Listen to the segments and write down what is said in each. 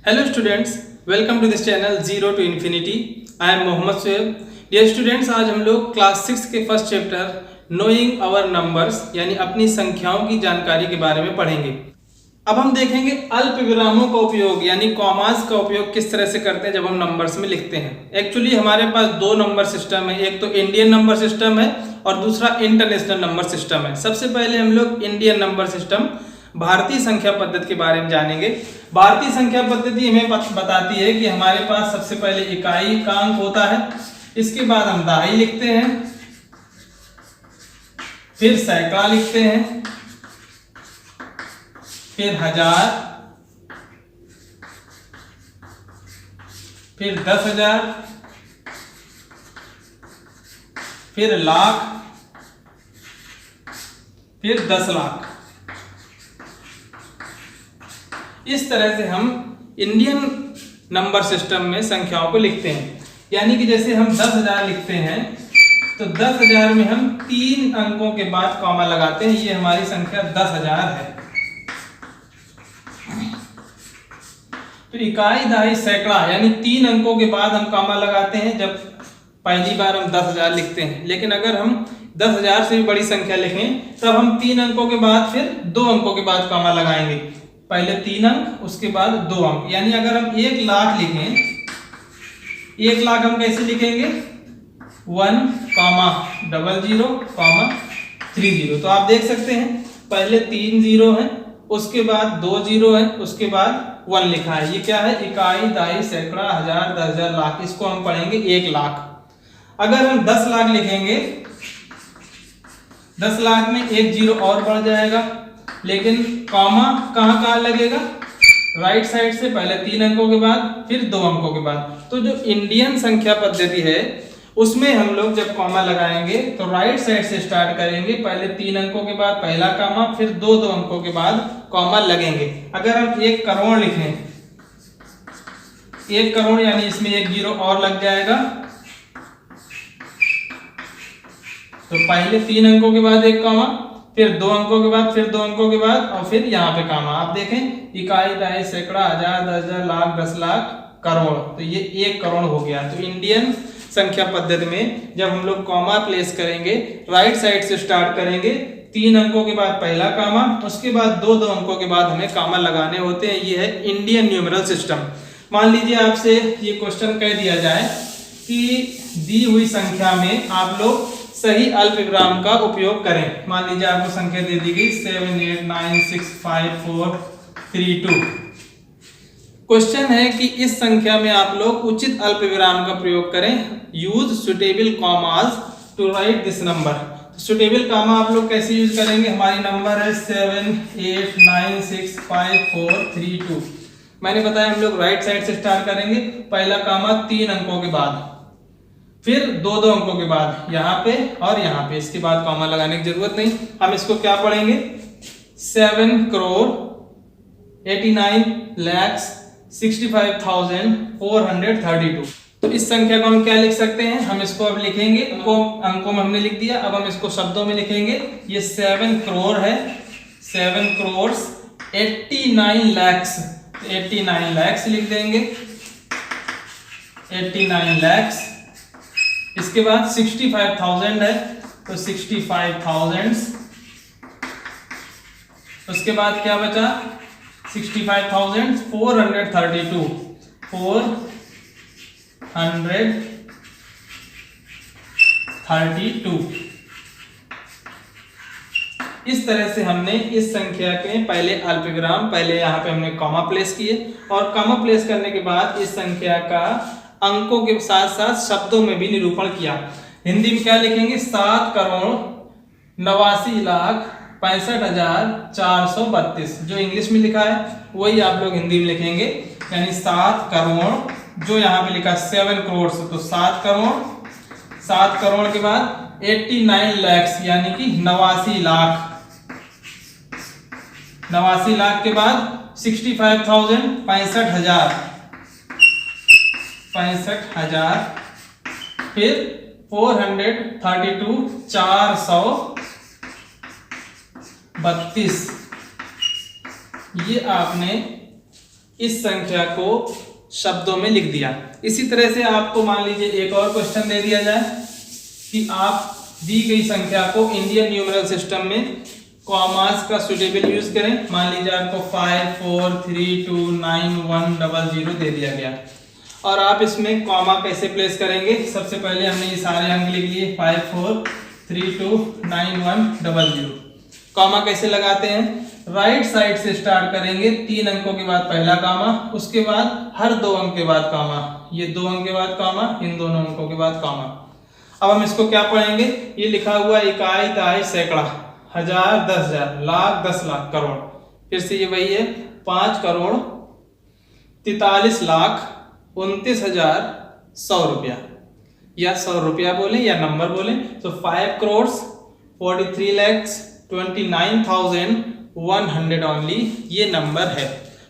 Hello students, welcome to this channel Zero to Infinity. I am Mohammad Suhaib. Dear students, आज हम लोग class 6 के first chapter knowing our numbers यानी अपनी संख्याओं की जानकारी के बारे में पढ़ेंगे. अब हम देखेंगे अल्प विरामों का उपयोग यानी कॉमास का उपयोग किस तरह से करते हैं जब हम नंबर्स में लिखते हैं. एक्चुअली हमारे पास दो नंबर सिस्टम है, एक तो इंडियन नंबर सिस्टम है और दूसरा इंटरनेशनल नंबर सिस्टम है. सबसे पहले हम लोग इंडियन नंबर सिस्टम भारतीय संख्या पद्धति के बारे में जानेंगे. भारतीय संख्या पद्धति हमें बताती है कि हमारे पास सबसे पहले इकाई का अंक होता है, इसके बाद हम दहाई लिखते हैं, फिर सैकड़ा लिखते हैं, फिर हजार, फिर 10,000, फिर लाख, फिर 10 लाख. इस तरह से हम इंडियन नंबर सिस्टम में संख्याओं को लिखते हैं. यानी कि जैसे हम 10,000 लिखते हैं तो 10,000 में हम 3 अंकों के बाद कॉमा लगाते हैं. ये हमारी संख्या 10,000 है. तो इकाई, दहाई, सैकड़ा यानी 3 अंकों के बाद हम कॉमा लगाते हैं जब पहली बार हम 10,000 लिखते हैं. लेकिन अगर हम 10,000 से भी बड़ी संख्या लिखें तब हम 3 अंकों के बाद फिर 2 अंकों के बाद कॉमा लगाएंगे. पहले 3 अंक, उसके बाद 2 अंक. यानी अगर हम 1 लाख लिखें, 1 लाख हम कैसे लिखेंगे? 1,00,30,30. तो आप देख सकते हैं पहले 3 जीरो है, उसके बाद 2 जीरो है, उसके बाद 1 लिखा है. ये क्या है? इकाई, दहाई, सैकड़ा, हजार, 10,000, लाख. इसको हम पढ़ेंगे 1 लाख. अगर हम 10 लाख लिखेंगे, 10 लाख में 1 जीरो और बढ़ जाएगा, लेकिन कॉमा कहाँ लगेगा? राइट साइड से, पहले 3 अंकों के बाद फिर 2 अंकों के बाद. तो जो इंडियन संख्या पद्धति है उसमें हम लोग जब कॉमा लगाएंगे तो राइट साइड से स्टार्ट करेंगे. पहले 3 अंकों के बाद पहला कॉमा, फिर 2 अंकों के बाद कॉमा लगेंगे. अगर हम 1 करोड़ लिखें, 1 करोड़ यानी इसमें 1 जीरो और लग जाएगा. तो पहले 3 अंकों के बाद 1 कॉमा, फिर 2 अंकों के बाद, फिर 2 अंकों के बाद और फिर यहाँ पे कॉमा. आप देखें इकाई, दहाई, सैकड़ा, हजार, 10,000, लाख, 10 लाख, करोड़. तो ये 1 करोड़ हो गया. तो इंडियन संख्या पद्धति में जब हम लोग कॉमा प्लेस करेंगे, राइट साइड से स्टार्ट करेंगे, 3 अंकों के बाद पहला कॉमा, उसके बाद 2 अंकों के बाद हमें कॉमा लगाने होते हैं. ये है इंडियन न्यूमेरल सिस्टम. मान लीजिए आपसे ये क्वेश्चन कह दिया जाए कि दी हुई संख्या में आप लोग सही अल्प विराम का उपयोग करें. मान लीजिए आपको संख्या दे दी गई 7896543 क्वेश्चन है कि इस संख्या में आप लोग उचित अल्प विराम का प्रयोग करें. Use suitable commas to write this number. Suitable comma आप लोग कैसे यूज करेंगे? हमारी नंबर है 7896543. मैंने बताया हम लोग राइट साइड से स्टार्ट करेंगे. पहला कॉमा 3 अंकों के बाद, फिर 2 अंकों के बाद यहाँ पे और यहाँ पे. इसके बाद कॉमा लगाने की जरूरत नहीं. हम इसको क्या पढ़ेंगे? 7,89,65,432. तो इस संख्या को हम क्या लिख सकते हैं? हम इसको अब लिखेंगे, अंकों में हमने लिख दिया, अब हम इसको शब्दों में लिखेंगे. ये 7 करोड़ है, 7 करोड़ 89 lakhs. 89 lakhs लिख देंगे, 89 lakhs. इसके बाद 65,000 है तो 65,000. उसके बाद क्या बचा? 65,432. 432. इस तरह से हमने इस संख्या के पहले अल्पविराम, पहले यहाँ पे हमने कॉमा प्लेस किए और कॉमा प्लेस करने के बाद इस संख्या का अंकों के साथ साथ शब्दों में भी निरूपण किया. हिंदी में क्या लिखेंगे? 7,89,65,432. जो इंग्लिश में लिखा है वही आप लोग हिंदी में लिखेंगे. यानी 7 करोड़, जो यहाँ पे लिखा 7 करोड़, तो 7 करोड़, 7 करोड़ के बाद 89 lakhs यानी कि 89 लाख. 89 लाख के बाद 65,000, 65,000, 65,000, फिर 432, 432. ये आपने इस संख्या को शब्दों में लिख दिया। इसी तरह से आपको मान लीजिए एक और क्वेश्चन दे दिया जाए कि आप दी गई संख्या को इंडियन न्यूमेरल सिस्टम में कॉमास का सुटेबल यूज करें। मान लीजिए आपको 5 4 3 2 9 1 0 0 दे दिया गया और आप इसमें कॉमा कैसे प्लेस करेंगे। सबसे पहले हमने ये सारे अंक लिख लिए 5 4 3 2 9 1 0 0। कॉमा कैसे लगाते हैं, राइट साइड से स्टार्ट करेंगे, 3 अंकों के बाद पहला कॉमा, उसके बाद हर 2 अंक के बाद कॉमा, ये 2 अंक के बाद कॉमा, इन दोनों अंकों के बाद कॉमा। अब हम इसको क्या पढ़ेंगे, ये लिखा हुआ इकाई, दहाई, सैकड़ा, हजार, 10,000, लाख, 10 लाख, करोड़। फिर से ये वही है 5 करोड़ 43 लाख 29,100 रुपया, या 100 रुपया बोले या नंबर बोले तो 5 करोड़ 43 lakhs 29,100 ओनली ये नंबर है।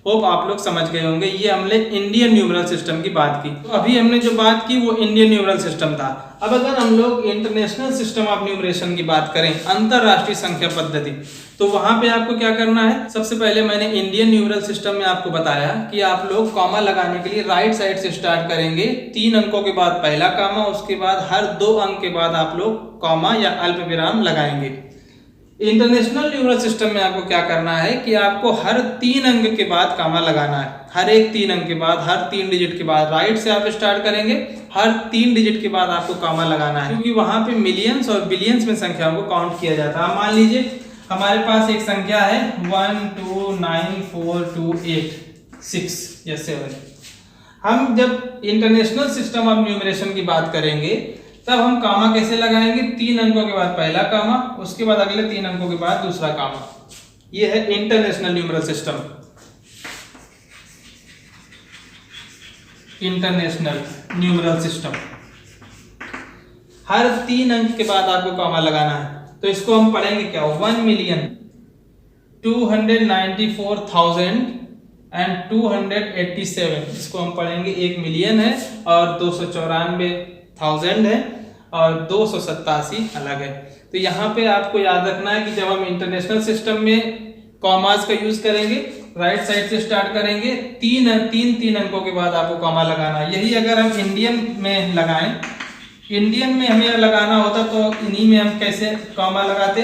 होप आप लोग समझ गए होंगे। ये हमने इंडियन न्यूमरल सिस्टम की बात की। तो अभी हमने जो बात की वो इंडियन न्यूमरल सिस्टम था। अब अगर हम लोग इंटरनेशनल सिस्टम ऑफ न्यूमरेशन की बात करें, अंतरराष्ट्रीय संख्या पद्धति, तो वहां पे आपको क्या करना है। सबसे पहले मैंने इंडियन न्यूमरल सिस्टम में आपको बताया कि आप लोग कॉमा लगाने के लिए राइट साइड से स्टार्ट करेंगे, 3 अंकों के बाद पहला कॉमा, उसके बाद हर 2 अंक के बाद आप लोग कॉमा या अल्प विराम लगाएंगे। इंटरनेशनल न्यूमरल सिस्टम में आपको क्या करना है कि आपको हर 3 अंक के बाद कॉमा लगाना है। हर एक 3 अंक के बाद, हर 3 डिजिट के बाद राइट से आप स्टार्ट करेंगे, हर 3 डिजिट के बाद आपको कॉमा लगाना है, क्योंकि वहां पे मिलियंस और बिलियंस में संख्याओं को काउंट किया जाता है। मान लीजिए हमारे पास एक संख्या है 1 2 9 4 2 8 6 या 7। हम जब इंटरनेशनल सिस्टम ऑफ न्यूमरेशन की बात करेंगे तब हम कॉमा कैसे लगाएंगे, 3 अंकों के बाद पहला कॉमा, उसके बाद अगले 3 अंकों के बाद दूसरा कॉमा। ये है international numeral system. International numeral system हर 3 अंक के बाद आपको कॉमा लगाना है। तो इसको हम पढ़ेंगे क्या, 1,294,287। इसको हम पढ़ेंगे 1 मिलियन है और 294,000 है और 287 अलग है। तो यहाँ पे आपको याद रखना है कि जब हम इंटरनेशनल सिस्टम में कॉमास का यूज करेंगे, राइट साइड से स्टार्ट करेंगे, 3 अंकों के बाद आपको कॉमा लगाना है। यही अगर हम इंडियन में लगाएं, इंडियन में हमें लगाना होता तो इन्हीं में हम कैसे कॉमा लगाते,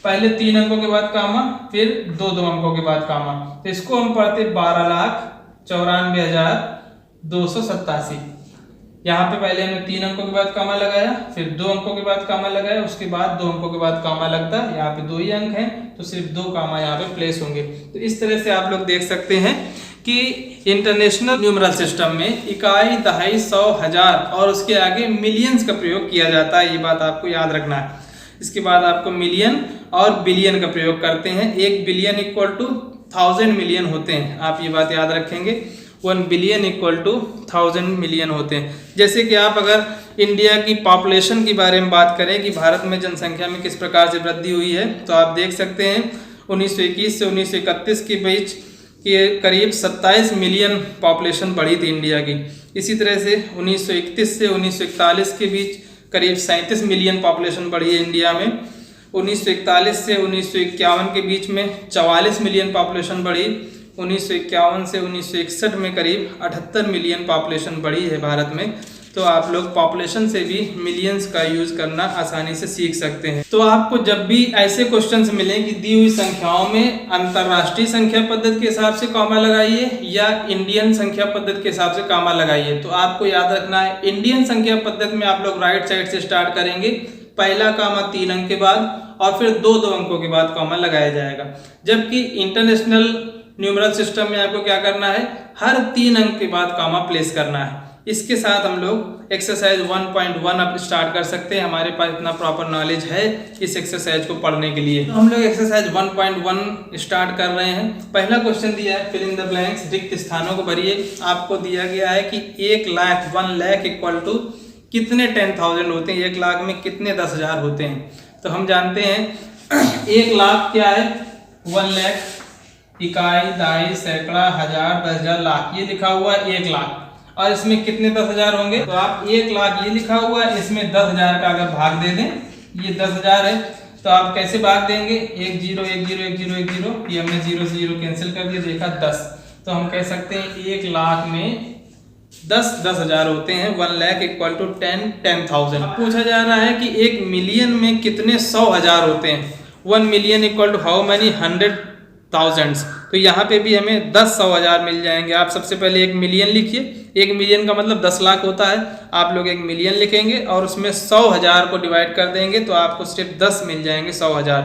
पहले 3 अंकों के बाद कॉमा, फिर 2 अंकों के बाद कॉमा। तो इसको हम पढ़ते 12,94,287। यहाँ पे पहले हमने 3 अंकों के बाद कॉमा लगाया, फिर 2 अंकों के बाद कॉमा लगाया, उसके बाद 2 अंकों के बाद कॉमा लगता है। यहाँ पे 2 ही अंक हैं तो सिर्फ 2 कॉमा यहाँ पे प्लेस होंगे। तो इस तरह से आप लोग देख सकते हैं कि इंटरनेशनल न्यूमरल सिस्टम में इकाई, दहाई, 100, 1000 और उसके आगे मिलियंस का प्रयोग किया जाता है। ये बात आपको याद रखना है। इसके बाद आपको मिलियन और बिलियन का प्रयोग करते हैं। 1 बिलियन इक्वल टू 1000 मिलियन होते हैं। आप ये बात याद रखेंगे, 1 बिलियन इक्वल टू 1000 मिलियन होते हैं। जैसे कि आप अगर इंडिया की पॉपुलेशन के बारे में बात करें कि भारत में जनसंख्या में किस प्रकार से वृद्धि हुई है, तो आप देख सकते हैं 1921 से 1931 के बीच के करीब 27 मिलियन पॉपुलेशन बढ़ी थी इंडिया की। इसी तरह से 1931 से 1941 के बीच करीब 37 मिलियन पॉपुलेशन बढ़ी है इंडिया में। 1941 से 1951 के बीच में 44 मिलियन पॉपुलेशन बढ़ी। 1951 से 1961 में करीब 78 मिलियन पॉपुलेशन बढ़ी है भारत में। तो आप लोग पॉपुलेशन से भी मिलियंस का यूज करना आसानी से सीख सकते हैं। तो आपको जब भी ऐसे क्वेश्चंस मिले कि दी हुई संख्याओं में अंतरराष्ट्रीय संख्या पद्धति के हिसाब से कॉमा लगाइए या इंडियन संख्या पद्धति के हिसाब से कॉमा लगाइए, तो आपको याद रखना है इंडियन संख्या पद्धति में आप लोग राइट साइड से स्टार्ट करेंगे, पहला कॉमा 3 अंक के बाद और फिर 2 अंकों के बाद कॉमा लगाया जाएगा। जबकि इंटरनेशनल न्यूमरल सिस्टम में आपको क्या करना है, हर 3 अंक के बाद कॉमा प्लेस करना है। इसके साथ हम लोग एक्सरसाइज 1.1 अब स्टार्ट कर सकते हैं। हमारे पास इतना प्रॉपर नॉलेज है इस एक्सरसाइज को पढ़ने के लिए। तो हम लोग एक्सरसाइज 1.1 स्टार्ट कर रहे हैं। पहला क्वेश्चन दिया है, फिल इन द ब्लैंक्स, रिक्त स्थानों को भरिए। आपको दिया गया है कि 1 लाख इक्वल टू कितने 10,000 होते हैं, 1 लाख में कितने 10,000 होते हैं। तो हम जानते हैं 1 लाख क्या है, 1 लाख, इकाई, दहाई, सैकड़ा, हजार, 10,000, लाख, ये लिखा हुआ है 1 लाख। और इसमें कितने 10,000 होंगे, तो आप 1 लाख ये लिखा हुआ है, इसमें 10,000 का अगर भाग दे दें, ये 10,000 है, तो आप कैसे भाग देंगे, 1 0 1 0 1 0 1 0, ये हमने 0 से 0 कैंसिल कर दिया, देखा 10। तो हम कह सकते हैं 1 लाख में 10,000 होते हैं। 1 लाख इक्वल टू 10,000। अब पूछा जा रहा है कि 1 मिलियन में कितने 100,000 होते हैं। 1 million equal to how many 100,000। तो यहाँ पे भी हमें 10,100,000 मिल जाएंगे। आप सबसे पहले 1 मिलियन लिखिए। 1 मिलियन का मतलब 10 लाख होता है। आप लोग 1 मिलियन लिखेंगे और उसमें 100,000 को डिवाइड कर देंगे तो आपको सिर्फ 10 मिल जाएंगे। 100,000।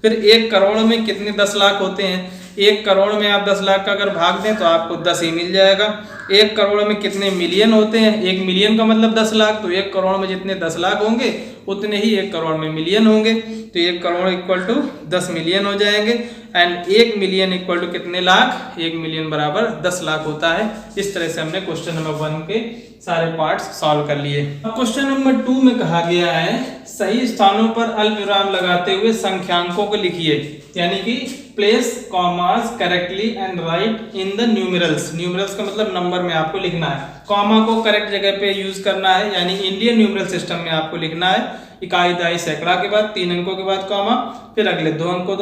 फिर 1 करोड़ में कितने 10 लाख होते हैं। 1 करोड़ में आप 10 लाख का अगर भाग दें तो आपको 10 ही मिल जाएगा। 1 करोड़ में कितने मिलियन होते हैं। 1 मिलियन का मतलब 10 लाख। तो 1 करोड़ में जितने 10 लाख होंगे उतने ही 1 करोड़ में मिलियन होंगे। तो 1 करोड़ इक्वल टू 10 मिलियन हो जाएंगे। एंड 1 मिलियन इक्वल टू कितने लाख। 1 मिलियन बराबर 10 लाख होता है। इस तरह से हमने क्वेश्चन नंबर 1 के सारे पार्ट्स सॉल्व कर लिए। अब क्वेश्चन नंबर 2 में कहा गया है सही स्थानों पर अल्पविराम लगाते हुए संख्यांकों को लिखिए। यानी कि place commas correctly and right in the numerals. Numerals का मतलब नंबर में आपको लिखना है। कॉमा को करेक्ट जगह पे यूज करना है, यानी इंडियन न्यूमेरल सिस्टम में आपको लिखना है। इकाई, दहाई, सैकड़ा के बाद 3 अंकों के बाद कॉमा, फिर अगले 2 अंकों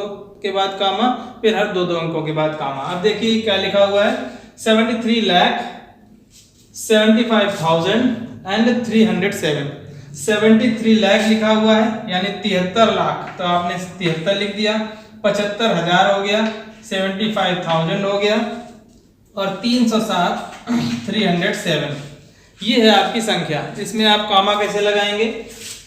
के बाद कॉमा, फिर हर 2 अंकों के बाद कॉमा। अब देखिए क्या लिखा हुआ है 73,75,307। 73 लाख लिखा हुआ है यानी 73 लाख। तो आपने 73 लिख दिया। 75,000 हो गया, 75,000 हो गया और 307 307। ये है आपकी संख्या। इसमें आप कॉमा कैसे लगाएंगे।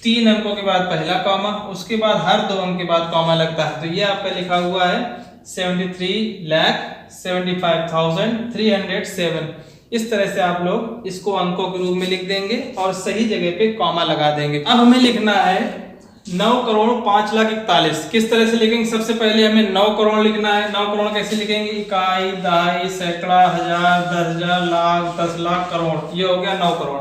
3 अंकों के बाद पहला कॉमा, उसके बाद हर 2 अंक के बाद कॉमा लगता है। तो ये आपका लिखा हुआ है 73,75,307। इस तरह से आप लोग इसको अंकों के रूप में लिख देंगे और सही जगह पे कॉमा लगा देंगे। अब हमें लिखना है 9,05,41,000। किस तरह से लिखेंगे। सबसे पहले हमें 9 करोड़ लिखना है। 9 करोड़ कैसे लिखेंगे। इकाई, दहाई, सैकड़ा, हजार, 10,000, लाख, 10 लाख, करोड़। ये हो गया 9 करोड़।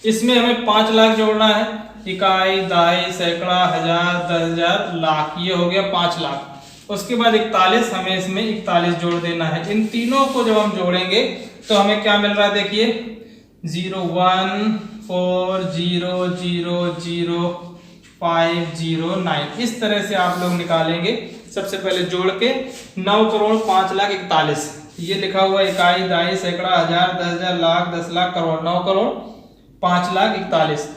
इसमें हमें 5 लाख जोड़ना है। इकाई, दहाई, सैकड़ा, हजार, 10,000, लाख। ये हो गया 5 लाख। उसके बाद 41, हमें इसमें 41 जोड़ देना है। इन तीनों को जब हम जोड़ेंगे तो हमें क्या मिल रहा है देखिए 01400509। इस तरह से आप लोग निकालेंगे। सबसे पहले जोड़ के 9,05,41,000 ये लिखा हुआ इकाई, दहाई, सैकड़ा, हजार, 10,000, लाख, 10 लाख, करोड़। 9,05,41,000।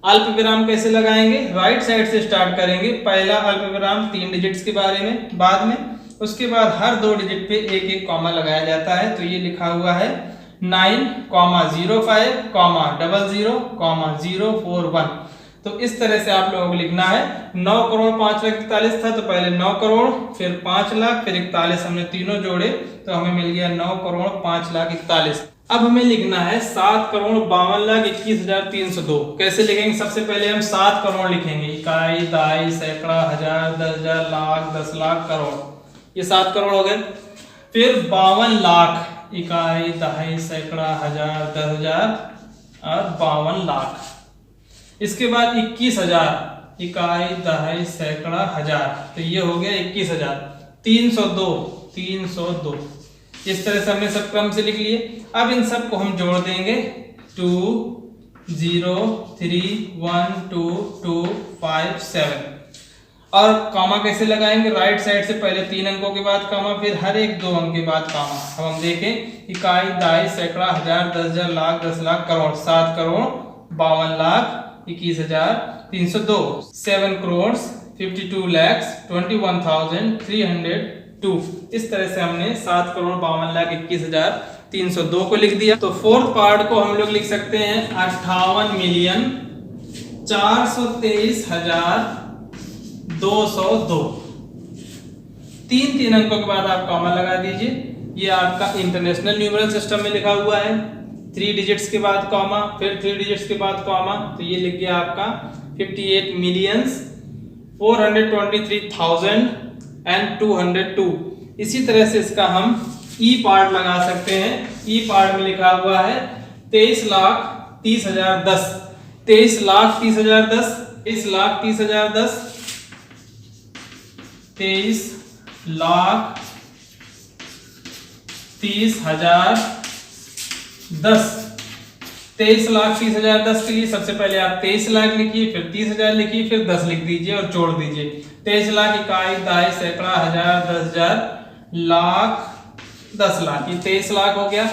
अल्प विराम कैसे लगाएंगे। राइट साइड से स्टार्ट करेंगे। पहला अल्प विराम 3 डिजिट्स के बारे में बाद में, उसके बाद हर 2 डिजिट पे एक एक कॉमा लगाया जाता है। तो ये लिखा हुआ है 9,05,00,041। तो इस तरह से आप लोगों को लिखना है। 9,05,41,000 था तो पहले 9 करोड़, फिर 5 लाख, फिर 41। हमने तीनों जोड़े तो हमें मिल गया 9,05,41,000। अब हमें लिखना है 7,52,21,302। कैसे लिखेंगे। सबसे पहले हम 7 करोड़ लिखेंगे। इकाई, दहाई, सैकड़ा, हजार, 10,000, लाख, 10 लाख, करोड़। ये 7 करोड़ हो गए। फिर 52 लाख। इकाई, दहाई, सैकड़ा, हजार, 10,000 और 52 लाख। इसके बाद 21,000। इकाई, दहाई, सैकड़ा, हजार। तो ये हो गया 21,000। 302। इस तरह से हमने सब क्रम से लिख लिए। अब इन सब को हम जोड़ देंगे 2 0 3 1 2 2 5 7। और कॉमा कैसे लगाएंगे। राइट साइड से पहले 3 अंकों के बाद कॉमा, फिर हर एक 2 अंक के बाद कॉमा। अब हम देखें इकाई, दहाई, सैकड़ा, हजार, 10,000, लाख, 10 लाख, करोड़। 7 करोड़ 52 लाख 21,302। 7 करोड़ 52,21,302। इस तरह से हमने 7 करोड़ 52,21,302 को लिख दिया। तो फोर्थ पार्ट को हम लोग लिख सकते हैं 58,423,202। 3 अंकों के बाद आप कॉमा लगा दीजिए। ये आपका इंटरनेशनल न्यूमेरल सिस्टम में लिखा हुआ है। 3 डिजिट्स के बाद कॉमा, फिर 3 डिजिट्स के बाद कॉमा। तो ये लिख गया आपका 58,423,202। इसी तरह से इसका हम ई पार्ट लगा सकते हैं। ई पार्ट में लिखा हुआ है 23,30,010। 23,30,010। 23,30,010। 23,30,010। 23,30,010 के लिए सबसे पहले आप 23 लाख लिखिए, फिर 30,000 लिखिए, फिर 10 लिख दीजिए और जोड़ दीजिए। 23 लाख, इकाई, दहाई, सैकड़ा, हजार, 10,000, लाख, 10 लाख, ये 23 लाख हो गया।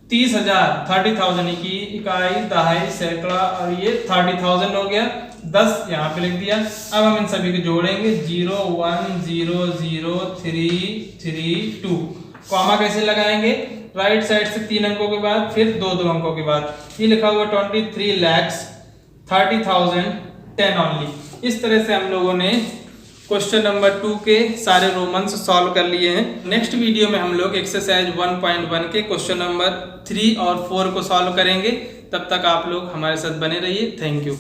30,000 30,000 की इकाई, दहाई, सैकड़ा और ये 30,000 हो गया। 10 यहाँ पे लिख दिया। अब हम इन सभी को जोड़ेंगे 0 1 0 0 3 3 2। कॉमा कैसे लगाएंगे? राइट साइड से 3 अंकों के बाद, फिर 2 अंकों के बाद। ये लिखा हुआ 23 lakhs 30,000 10 ओनली। इस तरह से हम लोगों ने क्वेश्चन नंबर 2 के सारे रोमन्स सॉल्व कर लिए हैं। नेक्स्ट वीडियो में हम लोग एक्सरसाइज 1.1 के क्वेश्चन नंबर 3 और 4 को सॉल्व करेंगे। तब तक आप लोग हमारे साथ बने रहिए। Thank you.